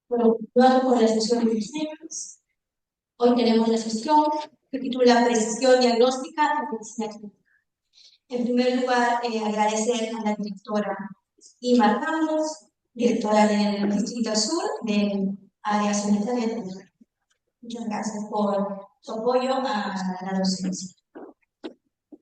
Bueno, continuando con la sesión de diseños, hoy tenemos la sesión que titula Precisión diagnóstica en medicina clínica. En primer lugar, agradecer a la directora Ima Ramos, directora del Distrito Sur del área sanitaria de Tenerife. Muchas gracias por su apoyo a la docencia.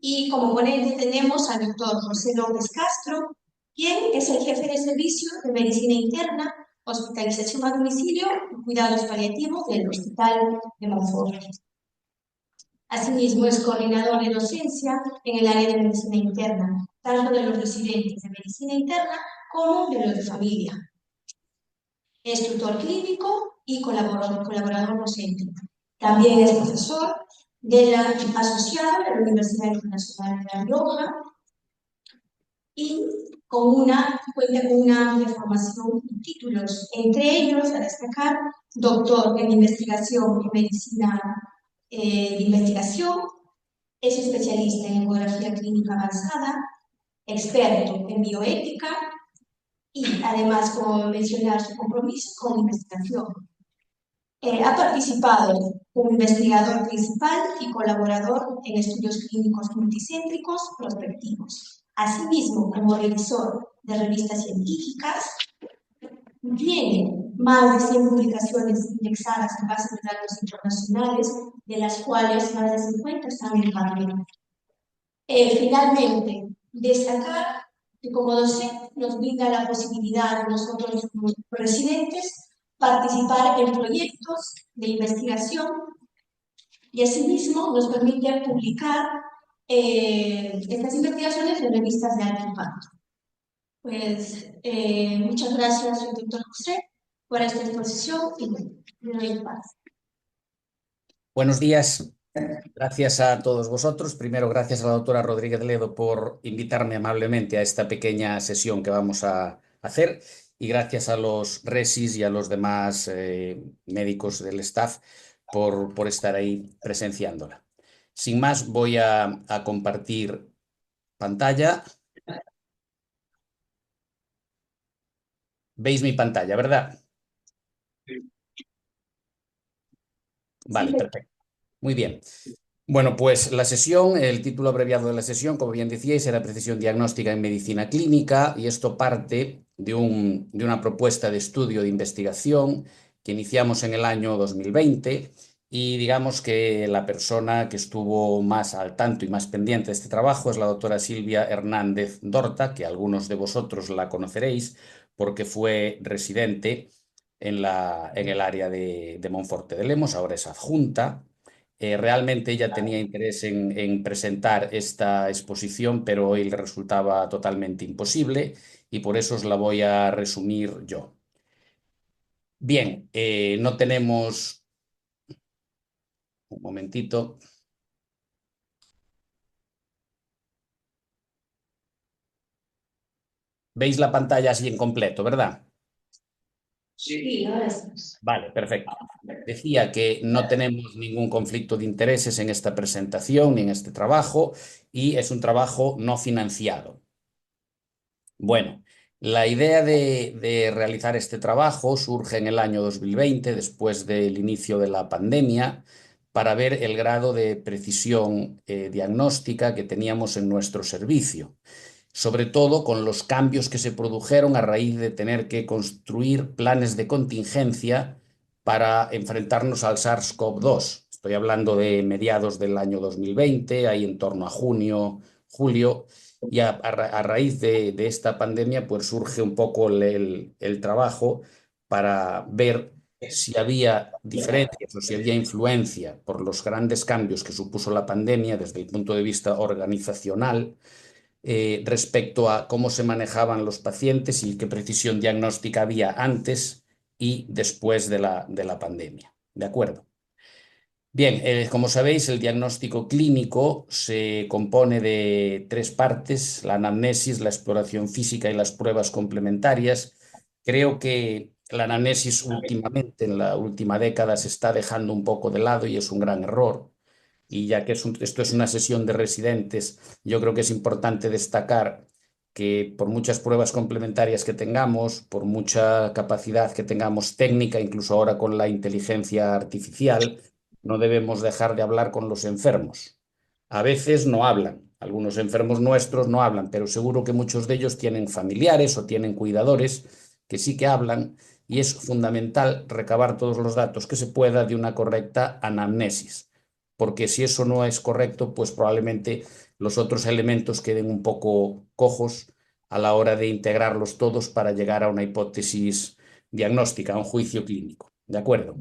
Y como ponente tenemos al doctor José López Castro, quien es el jefe de servicio de medicina interna, hospitalización a domicilio y cuidados paliativos del Hospital de Monfort. Asimismo, es coordinador de docencia en el área de medicina interna, tanto de los residentes de medicina interna como de los de familia. Es tutor clínico y colaborador docente. También es profesor asociado de la Universidad Internacional de La Rioja y cuenta con una amplia formación y títulos, entre ellos, a destacar, doctor en investigación en medicina de investigación, es especialista en ecografía clínica avanzada, experto en bioética y además, como mencionar, su compromiso con la investigación. Ha participado como investigador principal y colaborador en estudios clínicos multicéntricos prospectivos. Asimismo, como revisor de revistas científicas, tiene más de 100 publicaciones indexadas en bases de datos internacionales, de las cuales más de 50 están en papel. Finalmente, destacar que como docente nos brinda la posibilidad de nosotros, como residentes, participar en proyectos de investigación y asimismo nos permite publicar estas investigaciones en revistas de alto impacto. Pues muchas gracias, doctor José, por esta exposición y le doy el paso. Buenos días. Gracias a todos vosotros. Primero, gracias a la doctora Rodríguez Ledo por invitarme amablemente a esta pequeña sesión que vamos a hacer y gracias a los resis y a los demás médicos del staff por estar ahí presenciándola. Sin más, voy a compartir pantalla. ¿Veis mi pantalla, verdad? Sí. Vale, Sí. perfecto. Muy bien. Bueno, pues la sesión, el título abreviado de la sesión, como bien decíais, era Precisión diagnóstica en medicina clínica y esto parte de una propuesta de estudio de investigación que iniciamos en el año 2020 y digamos que la persona que estuvo más al tanto y más pendiente de este trabajo es la doctora Silvia Hernández Dorta, que algunos de vosotros la conoceréis porque fue residente en el área de Monforte de Lemos, ahora es adjunta. Realmente ella tenía interés en presentar esta exposición, pero hoy le resultaba totalmente imposible y por eso os la voy a resumir yo. Bien, no tenemos... Un momentito. ¿Veis la pantalla así en completo, verdad? Sí, ahora sí. Vale, perfecto. Decía que no tenemos ningún conflicto de intereses en esta presentación ni en este trabajo y es un trabajo no financiado. Bueno, la idea de realizar este trabajo surge en el año 2020, después del inicio de la pandemia, para ver el grado de precisión diagnóstica que teníamos en nuestro servicio, sobre todo con los cambios que se produjeron a raíz de tener que construir planes de contingencia para enfrentarnos al SARS-CoV-2. Estoy hablando de mediados del año 2020, ahí en torno a junio, julio. Y a raíz de esta pandemia, pues surge un poco el trabajo para ver si había diferencias o si había influencia por los grandes cambios que supuso la pandemia desde el punto de vista organizacional respecto a cómo se manejaban los pacientes y qué precisión diagnóstica había antes y después de la pandemia. ¿De acuerdo? Bien, como sabéis, el diagnóstico clínico se compone de tres partes: la anamnesis, la exploración física y las pruebas complementarias. Creo que la anamnesis últimamente, en la última década, se está dejando un poco de lado y es un gran error. Y ya que esto es una sesión de residentes, yo creo que es importante destacar que por muchas pruebas complementarias que tengamos, por mucha capacidad que tengamos técnica, incluso ahora con la inteligencia artificial, no debemos dejar de hablar con los enfermos. A veces no hablan, algunos enfermos nuestros no hablan, pero seguro que muchos de ellos tienen familiares o tienen cuidadores que sí que hablan, y es fundamental recabar todos los datos que se pueda de una correcta anamnesis, porque si eso no es correcto, pues probablemente los otros elementos queden un poco cojos a la hora de integrarlos todos para llegar a una hipótesis diagnóstica, a un juicio clínico. ¿De acuerdo?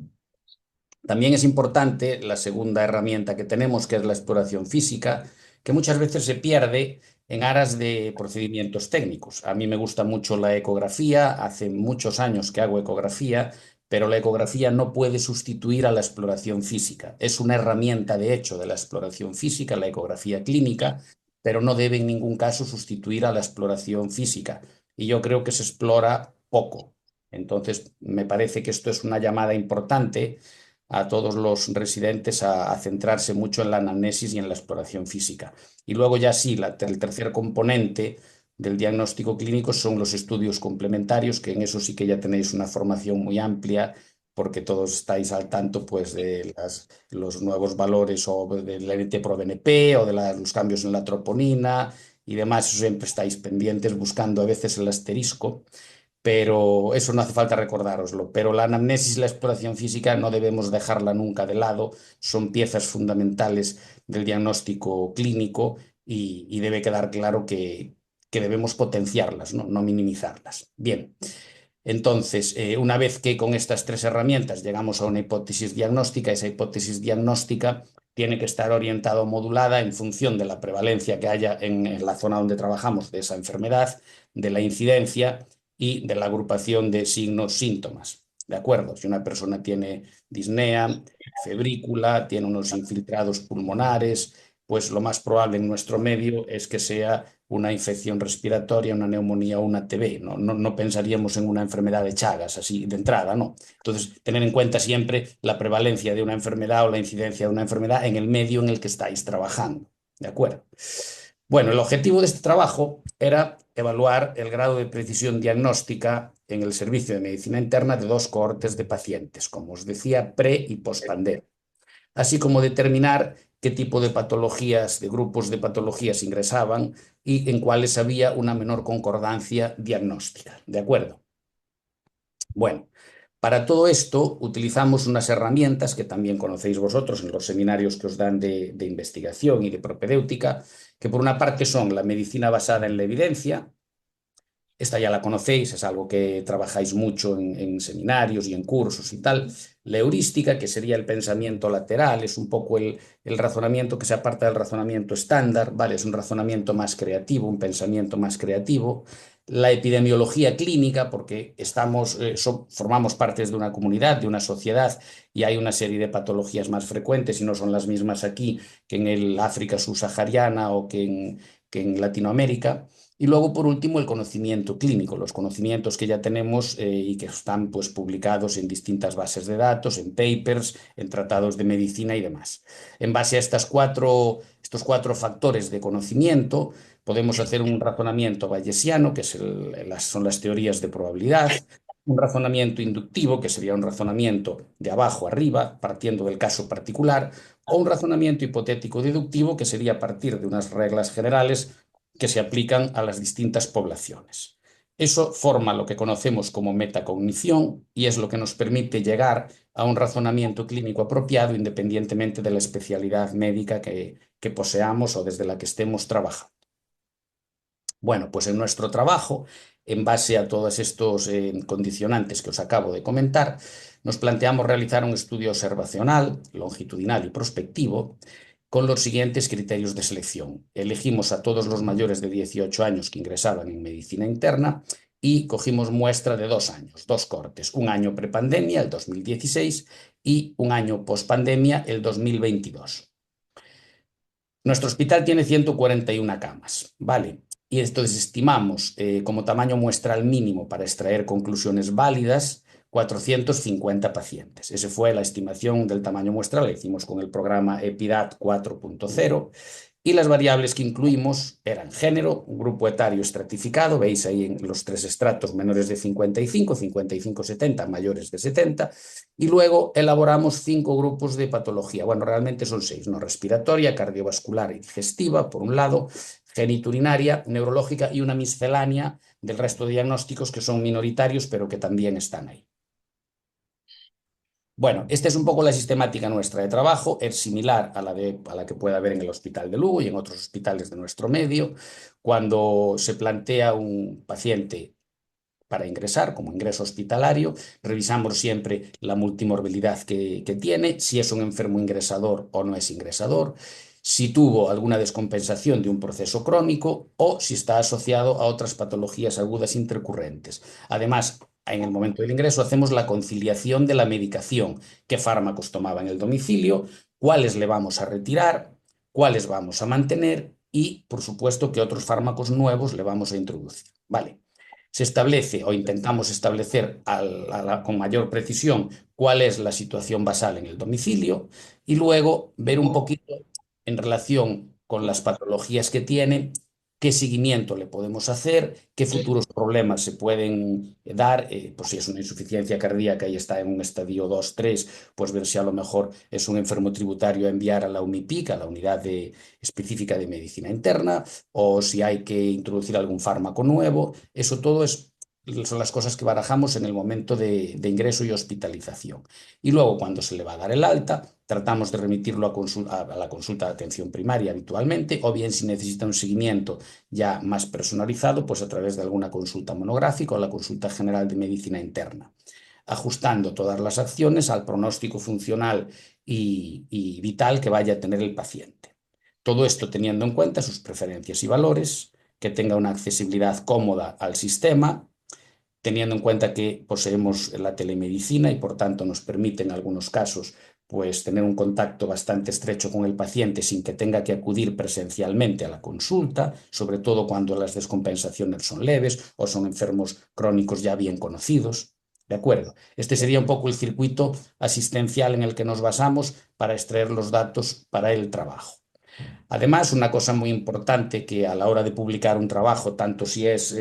También es importante la segunda herramienta que tenemos, que es la exploración física, que muchas veces se pierde en aras de procedimientos técnicos. A mí me gusta mucho la ecografía, hace muchos años que hago ecografía, pero la ecografía no puede sustituir a la exploración física. Es una herramienta, de hecho, de la exploración física, la ecografía clínica, pero no debe en ningún caso sustituir a la exploración física. Y yo creo que se explora poco. Entonces, me parece que esto es una llamada importante a todos los residentes a centrarse mucho en la anamnesis y en la exploración física. Y luego ya sí, el tercer componente del diagnóstico clínico son los estudios complementarios, que en eso sí que ya tenéis una formación muy amplia, porque todos estáis al tanto pues, de los nuevos valores o del NT-proBNP o de los cambios en la troponina y demás. Eso siempre estáis pendientes buscando a veces el asterisco, pero eso no hace falta recordároslo. Pero la anamnesis y la exploración física no debemos dejarla nunca de lado, son piezas fundamentales del diagnóstico clínico y debe quedar claro que debemos potenciarlas, no minimizarlas. Bien. Entonces, una vez que con estas tres herramientas llegamos a una hipótesis diagnóstica, esa hipótesis diagnóstica tiene que estar orientada o modulada en función de la prevalencia que haya en la zona donde trabajamos de esa enfermedad, de la incidencia y de la agrupación de signos, síntomas. ¿De acuerdo? Si una persona tiene disnea, febrícula, tiene unos infiltrados pulmonares, pues lo más probable en nuestro medio es que sea una infección respiratoria, una neumonía o una TB. No pensaríamos en una enfermedad de Chagas así de entrada, ¿no? Entonces, tener en cuenta siempre la prevalencia de una enfermedad o la incidencia de una enfermedad en el medio en el que estáis trabajando. ¿De acuerdo? Bueno, el objetivo de este trabajo era evaluar el grado de precisión diagnóstica en el servicio de medicina interna de dos cohortes de pacientes, como os decía, pre y post-pandemia, así como determinar qué tipo de patologías, de grupos de patologías ingresaban y en cuáles había una menor concordancia diagnóstica. ¿De acuerdo? Bueno, para todo esto utilizamos unas herramientas que también conocéis vosotros en los seminarios que os dan de investigación y de propedéutica, que por una parte son la medicina basada en la evidencia. Esta ya la conocéis, es algo que trabajáis mucho en seminarios y en cursos y tal. La heurística, que sería el pensamiento lateral, es un poco el razonamiento que se aparta del razonamiento estándar, ¿vale? Es un razonamiento más creativo, un pensamiento más creativo. La epidemiología clínica, porque formamos parte de una comunidad, de una sociedad, y hay una serie de patologías más frecuentes y no son las mismas aquí que en el África subsahariana o que en Latinoamérica. Y luego, por último, el conocimiento clínico, los conocimientos que ya tenemos y que están pues, publicados en distintas bases de datos, en papers, en tratados de medicina y demás. En base a estos cuatro factores de conocimiento, podemos hacer un razonamiento bayesiano, que son las teorías de probabilidad, un razonamiento inductivo, que sería un razonamiento de abajo arriba, partiendo del caso particular, o un razonamiento hipotético deductivo, que sería partir de unas reglas generales que se aplican a las distintas poblaciones. Eso forma lo que conocemos como metacognición y es lo que nos permite llegar a un razonamiento clínico apropiado independientemente de la especialidad médica que poseamos o desde la que estemos trabajando. Bueno, pues en nuestro trabajo, en base a todos estos condicionantes que os acabo de comentar, nos planteamos realizar un estudio observacional, longitudinal y prospectivo con los siguientes criterios de selección. Elegimos a todos los mayores de 18 años que ingresaban en medicina interna y cogimos muestra de 2 años, dos cortes, un año prepandemia, el 2016, y un año pospandemia, el 2022. Nuestro hospital tiene 141 camas, ¿vale? Y entonces estimamos como tamaño muestral mínimo para extraer conclusiones válidas 450 pacientes. Esa fue la estimación del tamaño muestral, la hicimos con el programa EPIDAT 4.0 Y las variables que incluimos eran género, un grupo etario estratificado, veis ahí en los 3 estratos menores de 55, 70, mayores de 70, y luego elaboramos 5 grupos de patología. Bueno, realmente son 6, no respiratoria, cardiovascular y digestiva, por un lado, geniturinaria, neurológica y una miscelánea del resto de diagnósticos que son minoritarios, pero que también están ahí. Bueno, esta es un poco la sistemática nuestra de trabajo, es similar a la que puede haber en el Hospital de Lugo y en otros hospitales de nuestro medio. Cuando se plantea un paciente para ingresar, como ingreso hospitalario, revisamos siempre la multimorbilidad que tiene, si es un enfermo ingresador o no es ingresador, si tuvo alguna descompensación de un proceso crónico o si está asociado a otras patologías agudas intercurrentes. Además, en el momento del ingreso hacemos la conciliación de la medicación, qué fármacos tomaba en el domicilio, cuáles le vamos a retirar, cuáles vamos a mantener y, por supuesto, qué otros fármacos nuevos le vamos a introducir. Vale. Se establece o intentamos establecer con mayor precisión cuál es la situación basal en el domicilio y luego ver un poquito en relación con las patologías que tiene, qué seguimiento le podemos hacer, qué futuros problemas se pueden dar, pues si es una insuficiencia cardíaca y está en un estadio 2, 3, pues ver si a lo mejor es un enfermo tributario a enviar a la UMIPIC, a la Unidad Específica de Medicina Interna, o si hay que introducir algún fármaco nuevo. Eso todo son las cosas que barajamos en el momento de ingreso y hospitalización. Y luego, cuando se le va a dar el alta, tratamos de remitirlo a la consulta de atención primaria habitualmente, o bien si necesita un seguimiento ya más personalizado, pues a través de alguna consulta monográfica o la consulta general de medicina interna, ajustando todas las acciones al pronóstico funcional y vital que vaya a tener el paciente. Todo esto teniendo en cuenta sus preferencias y valores, que tenga una accesibilidad cómoda al sistema, teniendo en cuenta que poseemos la telemedicina y por tanto nos permite en algunos casos pues tener un contacto bastante estrecho con el paciente sin que tenga que acudir presencialmente a la consulta, sobre todo cuando las descompensaciones son leves o son enfermos crónicos ya bien conocidos. ¿De acuerdo? Este sería un poco el circuito asistencial en el que nos basamos para extraer los datos para el trabajo. Además, una cosa muy importante que a la hora de publicar un trabajo, tanto si es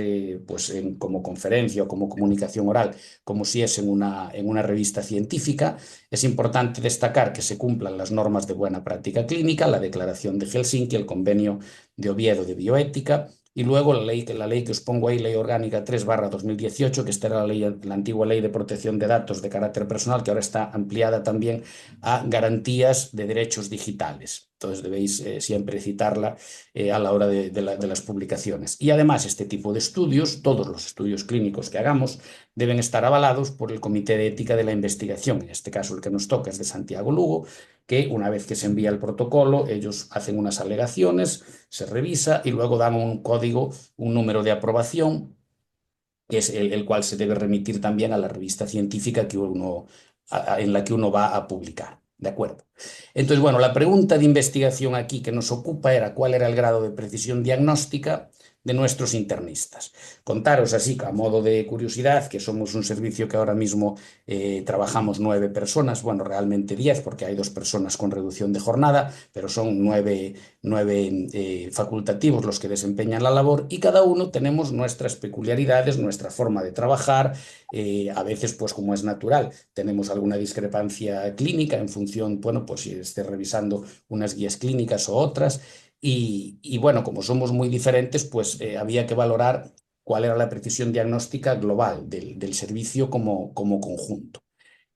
pues como conferencia o como comunicación oral, como si es en una revista científica, es importante destacar que se cumplan las normas de buena práctica clínica, la Declaración de Helsinki, el Convenio de Oviedo de Bioética, y luego la ley que os pongo ahí, Ley Orgánica 3/2018, que esta era la antigua Ley de Protección de Datos de carácter personal, que ahora está ampliada también a garantías de derechos digitales. Entonces debéis siempre citarla a la hora de las publicaciones. Y además este tipo de estudios, todos los estudios clínicos que hagamos, deben estar avalados por el Comité de Ética de la Investigación. En este caso el que nos toca es de Santiago Lugo, que una vez que se envía el protocolo, ellos hacen unas alegaciones, se revisa y luego dan un código, un número de aprobación, que es el cual se debe remitir también a la revista científica en la que uno va a publicar. ¿De acuerdo? Entonces, bueno, la pregunta de investigación aquí que nos ocupa era cuál era el grado de precisión diagnóstica de nuestros internistas. Contaros así, a modo de curiosidad, que somos un servicio que ahora mismo trabajamos 9 personas, bueno, realmente 10, porque hay 2 personas con reducción de jornada, pero son 9 facultativos los que desempeñan la labor y cada uno tenemos nuestras peculiaridades, nuestra forma de trabajar. A veces, pues como es natural, tenemos alguna discrepancia clínica en función, bueno, pues si esté revisando unas guías clínicas o otras. Y bueno, como somos muy diferentes, pues había que valorar cuál era la precisión diagnóstica global del servicio como conjunto.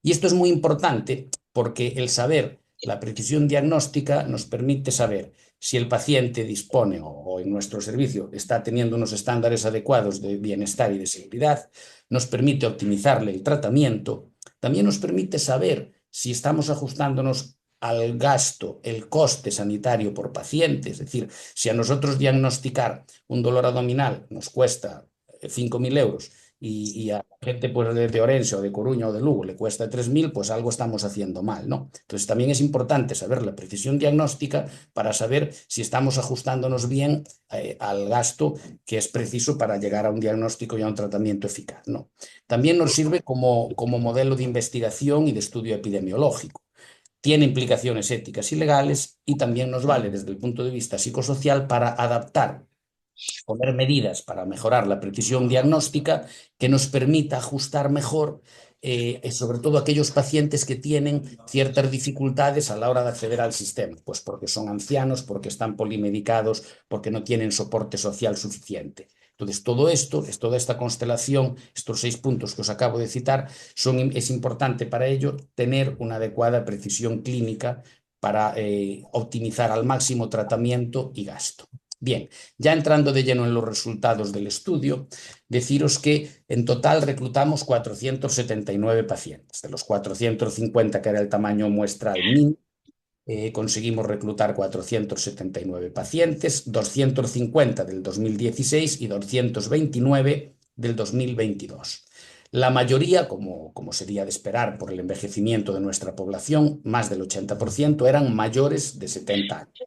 Y esto es muy importante porque el saber la precisión diagnóstica nos permite saber si el paciente dispone o en nuestro servicio está teniendo unos estándares adecuados de bienestar y de seguridad, nos permite optimizarle el tratamiento, también nos permite saber si estamos ajustándonos al gasto, el coste sanitario por paciente, es decir, si a nosotros diagnosticar un dolor abdominal nos cuesta 5.000 euros y a gente pues, de Orense o de Coruña o de Lugo le cuesta 3.000, pues algo estamos haciendo mal, ¿no? Entonces también es importante saber la precisión diagnóstica para saber si estamos ajustándonos bien al gasto que es preciso para llegar a un diagnóstico y a un tratamiento eficaz, ¿no? También nos sirve como modelo de investigación y de estudio epidemiológico. tiene implicaciones éticas y legales y también nos vale desde el punto de vista psicosocial para adaptar, poner medidas para mejorar la precisión diagnóstica que nos permita ajustar mejor, sobre todo aquellos pacientes que tienen ciertas dificultades a la hora de acceder al sistema, pues porque son ancianos, porque están polimedicados, porque no tienen soporte social suficiente. Entonces, todo esto, toda esta constelación, estos 6 puntos que os acabo de citar, es importante para ello tener una adecuada precisión clínica para optimizar al máximo tratamiento y gasto. Bien, ya entrando de lleno en los resultados del estudio, deciros que en total reclutamos 479 pacientes. De los 450, que era el tamaño muestral mínimo, conseguimos reclutar 479 pacientes, 250 del 2016 y 229 del 2022. La mayoría, como sería de esperar por el envejecimiento de nuestra población, más del 80%, eran mayores de 70 años.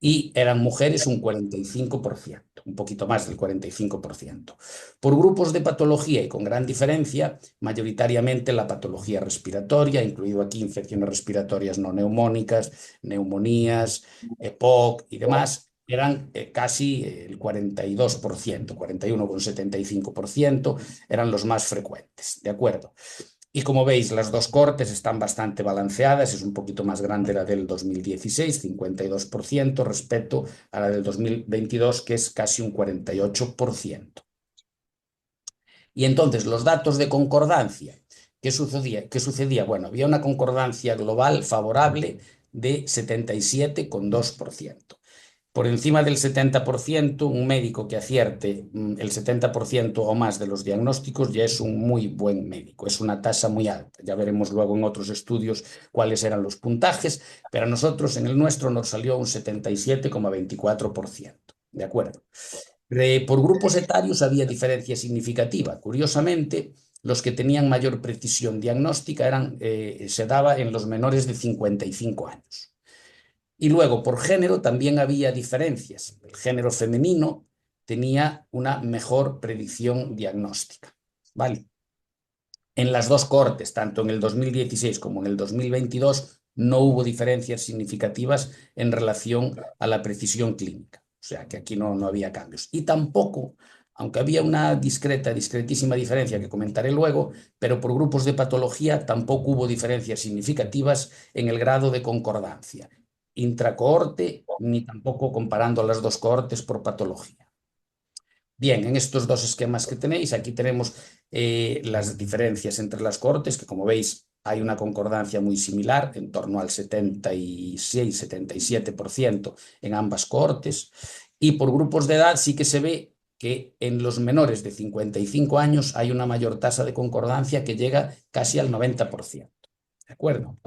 Y eran mujeres un 45%, un poquito más del 45%. Por grupos de patología y con gran diferencia, mayoritariamente la patología respiratoria, incluido aquí infecciones respiratorias no neumónicas, neumonías, EPOC y demás, eran casi el 42%, 41,75% eran los más frecuentes, ¿de acuerdo? Y como veis, las dos cortes están bastante balanceadas, es un poquito más grande la del 2016, 52%, respecto a la del 2022, que es casi un 48%. Y entonces, los datos de concordancia, ¿qué sucedía? Bueno, había una concordancia global favorable de 77,2%. Por encima del 70%, un médico que acierte el 70% o más de los diagnósticos ya es un muy buen médico, es una tasa muy alta. Ya veremos luego en otros estudios cuáles eran los puntajes, pero a nosotros en el nuestro nos salió un 77,24%. ¿De acuerdo? Por grupos etarios había diferencia significativa. Curiosamente, los que tenían mayor precisión diagnóstica se daba en los menores de 55 años. Y luego, por género, también había diferencias. El género femenino tenía una mejor predicción diagnóstica. ¿Vale? En las dos cortes, tanto en el 2016 como en el 2022, no hubo diferencias significativas en relación a la precisión clínica. O sea, que aquí no había cambios. Y tampoco, aunque había una discretísima diferencia que comentaré luego, pero por grupos de patología tampoco hubo diferencias significativas en el grado de concordancia intracohorte, ni tampoco comparando las dos cohortes por patología. Bien, en estos dos esquemas que tenéis, aquí tenemos las diferencias entre las cohortes, que como veis hay una concordancia muy similar, en torno al 76-77% en ambas cohortes, y por grupos de edad sí que se ve que en los menores de 55 años hay una mayor tasa de concordancia que llega casi al 90%. ¿De acuerdo?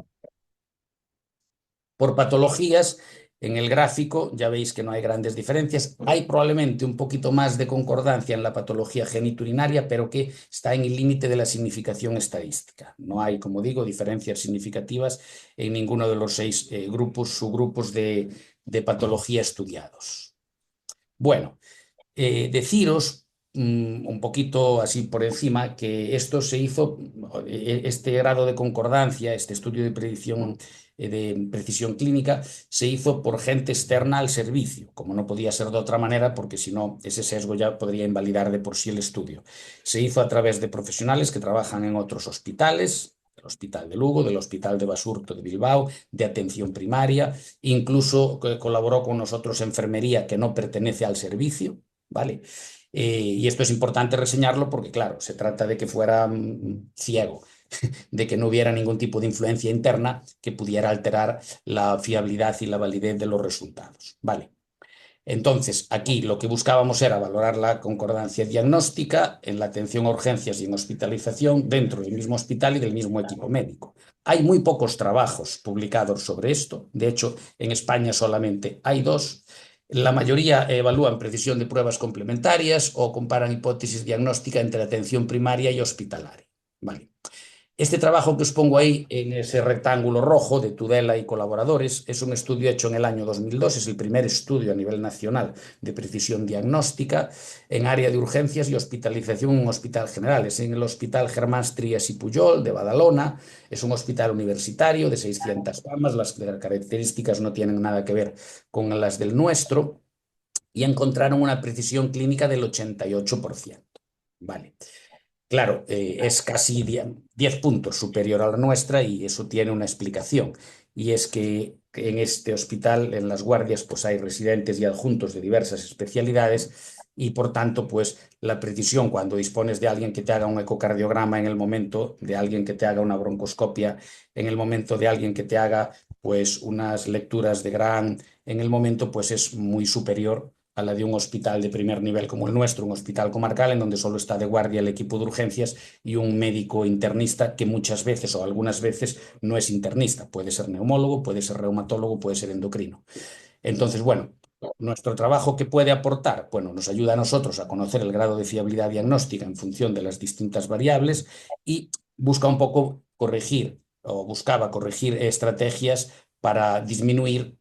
Por patologías, en el gráfico ya veis que no hay grandes diferencias. Hay probablemente un poquito más de concordancia en la patología genitourinaria, pero que está en el límite de la significación estadística. No hay, como digo, diferencias significativas en ninguno de los 6 subgrupos de patología estudiados. Bueno, deciros un poquito así por encima que esto se hizo, este grado de concordancia, este estudio de predicción de precisión clínica, se hizo por gente externa al servicio, como no podía ser de otra manera, porque si no, ese sesgo ya podría invalidar de por sí el estudio. Se hizo a través de profesionales que trabajan en otros hospitales, del Hospital de Lugo, del Hospital de Basurto de Bilbao, de atención primaria, incluso colaboró con nosotros enfermería que no pertenece al servicio, ¿vale? Y esto es importante reseñarlo porque, claro, se trata de que fuera ciego, de que no hubiera ningún tipo de influencia interna que pudiera alterar la fiabilidad y la validez de los resultados, ¿vale? Entonces, aquí lo que buscábamos era valorar la concordancia diagnóstica en la atención a urgencias y en hospitalización dentro del mismo hospital y del mismo equipo médico. Hay muy pocos trabajos publicados sobre esto. De hecho, en España solamente hay 2. La mayoría evalúan precisión de pruebas complementarias o comparan hipótesis diagnóstica entre atención primaria y hospitalaria. Vale. Este trabajo que os pongo ahí en ese rectángulo rojo de Tudela y colaboradores es un estudio hecho en el año 2002, es el primer estudio a nivel nacional de precisión diagnóstica en área de urgencias y hospitalización en un hospital general. Es en el Hospital Germán Trías y Pujol de Badalona, es un hospital universitario de 600 camas, las características no tienen nada que ver con las del nuestro y encontraron una precisión clínica del 88%. Vale. Claro, es casi 10 puntos superior a la nuestra y eso tiene una explicación. Y es que en este hospital, en las guardias, pues hay residentes y adjuntos de diversas especialidades y por tanto, pues la precisión cuando dispones de alguien que te haga un ecocardiograma en el momento, de alguien que te haga una broncoscopia, en el momento de alguien que te haga pues unas lecturas de Graham, en el momento pues es muy superior a la de un hospital de primer nivel como el nuestro, un hospital comarcal en donde solo está de guardia el equipo de urgencias y un médico internista que muchas veces o algunas veces no es internista, puede ser neumólogo, puede ser reumatólogo, puede ser endocrino. Entonces, bueno, nuestro trabajo que puede aportar, bueno, nos ayuda a nosotros a conocer el grado de fiabilidad diagnóstica en función de las distintas variables y busca un poco corregir o buscaba corregir estrategias para disminuir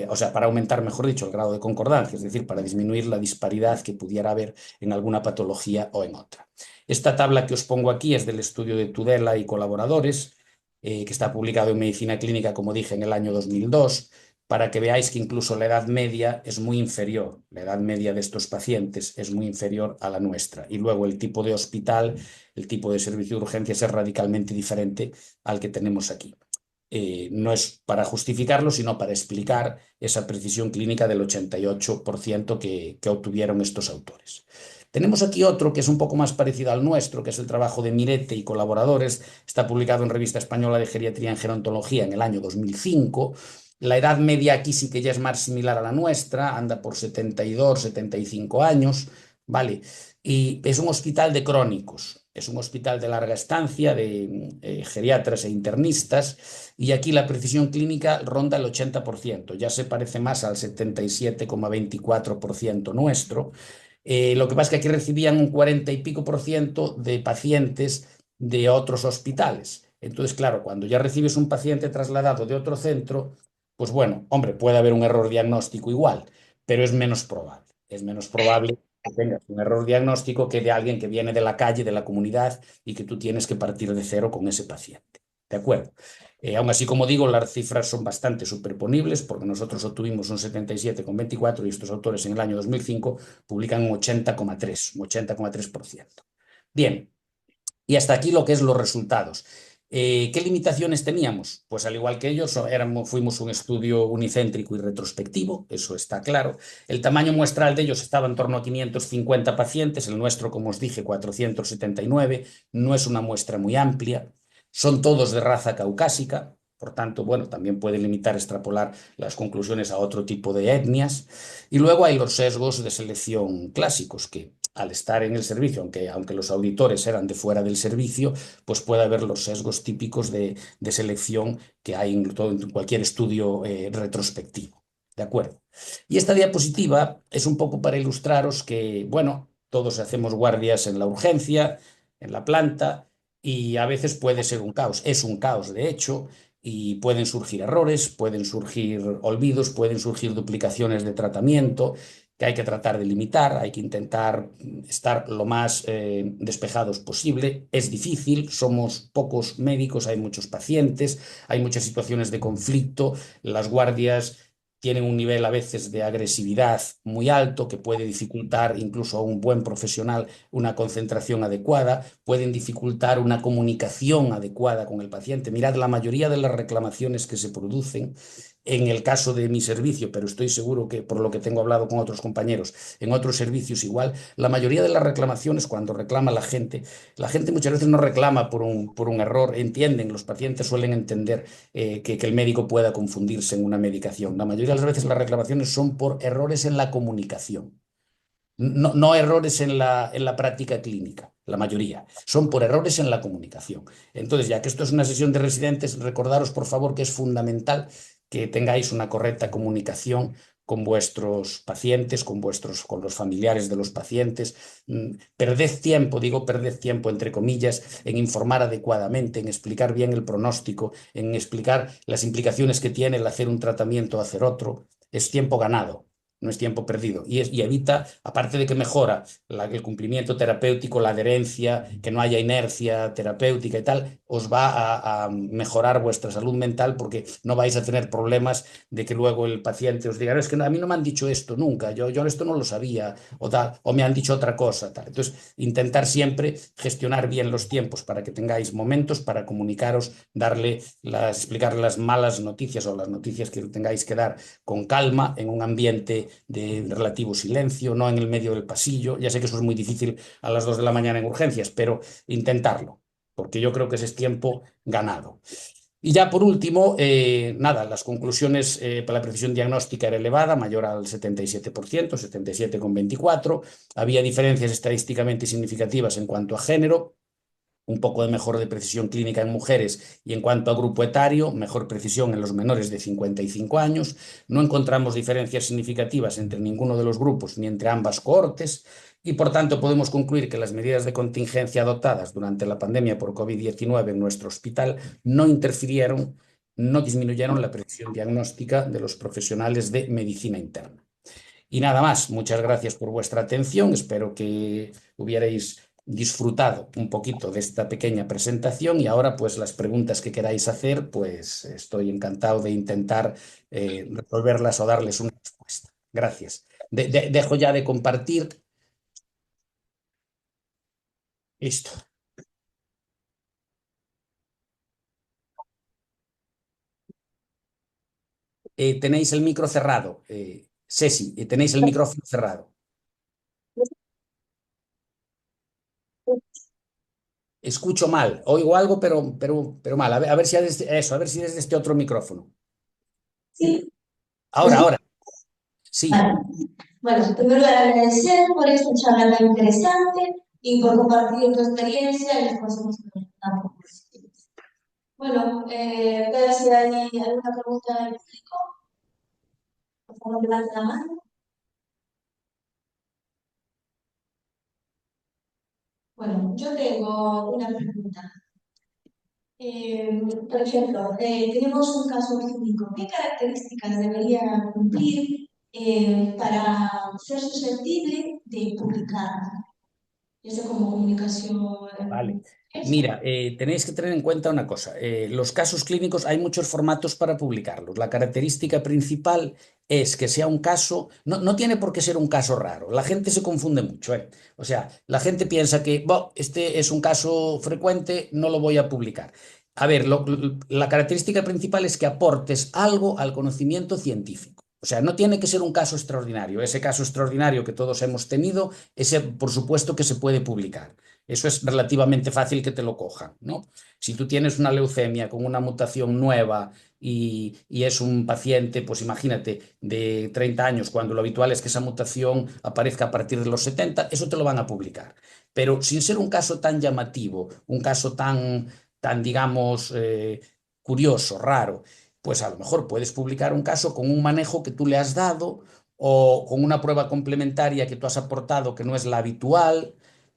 o sea, para aumentar, mejor dicho, el grado de concordancia, es decir, para disminuir la disparidad que pudiera haber en alguna patología o en otra. Esta tabla que os pongo aquí es del estudio de Tudela y colaboradores, que está publicado en Medicina Clínica, como dije, en el año 2002, para que veáis que incluso la edad media es muy inferior, la edad media de estos pacientes es muy inferior a la nuestra. Y luego el tipo de hospital, el tipo de servicio de urgencias es radicalmente diferente al que tenemos aquí. No es para justificarlo, sino para explicar esa precisión clínica del 88% que obtuvieron estos autores. Tenemos aquí otro que es un poco más parecido al nuestro, que es el trabajo de Mirete y colaboradores. Está publicado en Revista Española de Geriatría en Gerontología en el año 2005. La edad media aquí sí que ya es más similar a la nuestra, anda por 72, 75 años, ¿vale? Y es un hospital de crónicos, es un hospital de larga estancia, de geriatras e internistas, y aquí la precisión clínica ronda el 80%, ya se parece más al 77,24% nuestro. Lo que pasa es que aquí recibían un 40 y pico por ciento de pacientes de otros hospitales. Entonces, claro, cuando ya recibes un paciente trasladado de otro centro, pues bueno, hombre, puede haber un error diagnóstico igual, pero es menos probable. Es menos probable que tengas un error diagnóstico que de alguien que viene de la calle, de la comunidad, y que tú tienes que partir de cero con ese paciente. ¿De acuerdo? Aún así, como digo, las cifras son bastante superponibles porque nosotros obtuvimos un 77,24 y estos autores en el año 2005 publican un 80,3%. Bien, y hasta aquí lo que es los resultados. ¿Qué limitaciones teníamos? Pues al igual que ellos, fuimos un estudio unicéntrico y retrospectivo, eso está claro. El tamaño muestral de ellos estaba en torno a 550 pacientes, el nuestro, como os dije, 479, no es una muestra muy amplia. Son todos de raza caucásica, por tanto, bueno, también puede limitar, extrapolar las conclusiones a otro tipo de etnias. Y luego hay los sesgos de selección clásicos, que al estar en el servicio, aunque los auditores eran de fuera del servicio, pues puede haber los sesgos típicos de selección que hay en cualquier estudio retrospectivo. ¿De acuerdo? Y esta diapositiva es un poco para ilustraros que, bueno, todos hacemos guardias en la urgencia, en la planta, y a veces puede ser un caos. Es un caos, de hecho, y pueden surgir errores, pueden surgir olvidos, pueden surgir duplicaciones de tratamiento que hay que tratar de limitar, hay que intentar estar lo más despejados posible. Es difícil, somos pocos médicos, hay muchos pacientes, hay muchas situaciones de conflicto, las guardias tienen un nivel a veces de agresividad muy alto que puede dificultar incluso a un buen profesional una concentración adecuada, pueden dificultar una comunicación adecuada con el paciente. Mirad, la mayoría de las reclamaciones que se producen en el caso de mi servicio, pero estoy seguro que por lo que tengo hablado con otros compañeros, en otros servicios igual, la mayoría de las reclamaciones cuando reclama la gente muchas veces no reclama por un error, entienden, los pacientes suelen entender que el médico pueda confundirse en una medicación. La mayoría de las veces las reclamaciones son por errores en la comunicación. No, no errores en la práctica clínica, la mayoría. Son por errores en la comunicación. Entonces, ya que esto es una sesión de residentes, recordaros, por favor, que es fundamental que tengáis una correcta comunicación con vuestros pacientes, con los familiares de los pacientes. Perded tiempo, digo perded tiempo entre comillas, en informar adecuadamente, en explicar bien el pronóstico, en explicar las implicaciones que tiene el hacer un tratamiento o hacer otro. Es tiempo ganado, no es tiempo perdido. Y evita, aparte de que mejora el cumplimiento terapéutico, la adherencia, que no haya inercia terapéutica y tal, os va a mejorar vuestra salud mental porque no vais a tener problemas de que luego el paciente os diga, es que a mí no me han dicho esto nunca, yo esto no lo sabía, o me han dicho otra cosa. Tal. Entonces, intentar siempre gestionar bien los tiempos para que tengáis momentos para comunicaros, explicar las malas noticias o las noticias que tengáis que dar con calma, en un ambiente de relativo silencio, no en el medio del pasillo. Ya sé que eso es muy difícil a las 2 de la mañana en urgencias, pero intentarlo, porque yo creo que ese es tiempo ganado. Y ya por último, nada, las conclusiones para la precisión diagnóstica era elevada, mayor al 77%, 77,24%. Había diferencias estadísticamente significativas en cuanto a género, un poco de mejor de precisión clínica en mujeres y en cuanto a grupo etario, mejor precisión en los menores de 55 años. No encontramos diferencias significativas entre ninguno de los grupos ni entre ambas cohortes y, por tanto, podemos concluir que las medidas de contingencia adoptadas durante la pandemia por COVID-19 en nuestro hospital no interfirieron, no disminuyeron la precisión diagnóstica de los profesionales de medicina interna. Y nada más, muchas gracias por vuestra atención. Espero que hubierais disfrutado un poquito de esta pequeña presentación y ahora pues las preguntas que queráis hacer, pues estoy encantado de intentar resolverlas o darles una respuesta. Gracias. Dejo ya de compartir. Listo. Tenéis el micro cerrado. Ceci, tenéis el micrófono cerrado. Escucho mal, oigo algo, pero mal. A ver si es eso, a ver si es este otro micrófono. Sí, Ahora, sí. vale. Bueno, en primer lugar, agradecer por esta charla tan interesante y por compartir tu experiencia y los consejos que nos dan. Bueno, ver si hay alguna pregunta del público. Por favor, levante la mano. Bueno, yo tengo una pregunta. Por ejemplo, tenemos un caso clínico. ¿Qué características debería cumplir para ser susceptible de publicar? Eso como comunicación. Vale. Eso. Mira, tenéis que tener en cuenta una cosa. Los casos clínicos hay muchos formatos para publicarlos. La característica principal es que sea un caso, no tiene por qué ser un caso raro. La gente se confunde mucho, ¿eh? O sea, la gente piensa que este es un caso frecuente, no lo voy a publicar. A ver, la característica principal es que aportes algo al conocimiento científico. O sea, no tiene que ser un caso extraordinario. Ese caso extraordinario que todos hemos tenido, ese por supuesto que se puede publicar. Eso es relativamente fácil que te lo cojan, ¿no? Si tú tienes una leucemia con una mutación nueva y es un paciente, pues imagínate, de 30 años, cuando lo habitual es que esa mutación aparezca a partir de los 70, eso te lo van a publicar. Pero sin ser un caso tan llamativo, un caso tan digamos, curioso, raro, pues a lo mejor puedes publicar un caso con un manejo que tú le has dado o con una prueba complementaria que tú has aportado que no es la habitual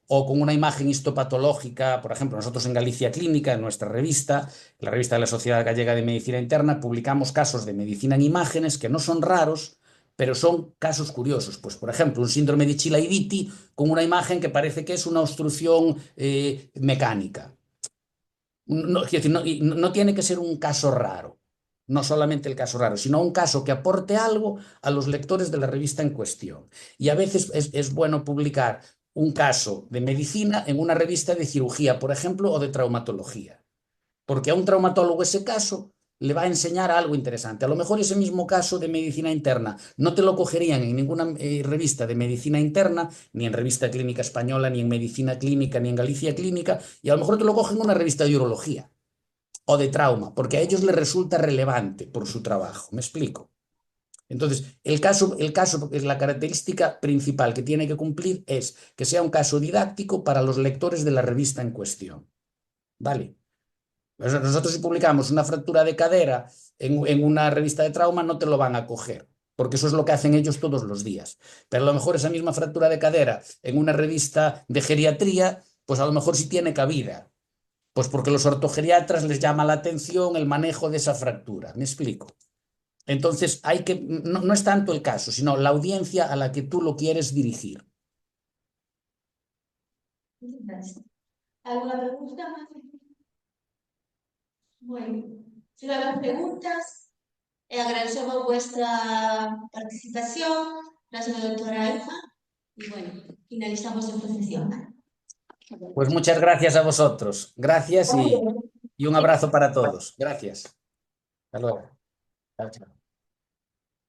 o con una imagen histopatológica. Por ejemplo, nosotros en Galicia Clínica, en nuestra revista, la revista de la Sociedad Gallega de Medicina Interna, publicamos casos de medicina en imágenes que no son raros, pero son casos curiosos. Pues, por ejemplo, un síndrome de Chilaiditi con una imagen que parece que es una obstrucción mecánica. No, quiero decir, no tiene que ser un caso raro, no solamente el caso raro, sino un caso que aporte algo a los lectores de la revista en cuestión. Y a veces es bueno publicar un caso de medicina en una revista de cirugía, por ejemplo, o de traumatología, porque a un traumatólogo ese caso le va a enseñar algo interesante. A lo mejor ese mismo caso de medicina interna no te lo cogerían en ninguna revista de medicina interna, ni en Revista Clínica Española, ni en Medicina Clínica, ni en Galicia Clínica, y a lo mejor te lo cogen en una revista de urología o de trauma, porque a ellos les resulta relevante por su trabajo. ¿Me explico? Entonces, la característica principal que tiene que cumplir es que sea un caso didáctico para los lectores de la revista en cuestión. ¿Vale? Nosotros si publicamos una fractura de cadera en una revista de trauma no te lo van a coger. porque eso es lo que hacen ellos todos los días. Pero a lo mejor esa misma fractura de cadera en una revista de geriatría, pues a lo mejor sí tiene cabida, pues porque los ortogeriatras les llama la atención el manejo de esa fractura. ¿Me explico? Entonces, no es tanto el caso, sino la audiencia a la que tú lo quieres dirigir. Muchas gracias. ¿Alguna pregunta más? Bueno, si no hay más preguntas, agradecemos vuestra participación. Gracias, doctora Aifa. Y bueno, finalizamos esta sesión. Pues muchas gracias a vosotros. Gracias y un abrazo para todos. Gracias. Hasta luego. Chao, chao.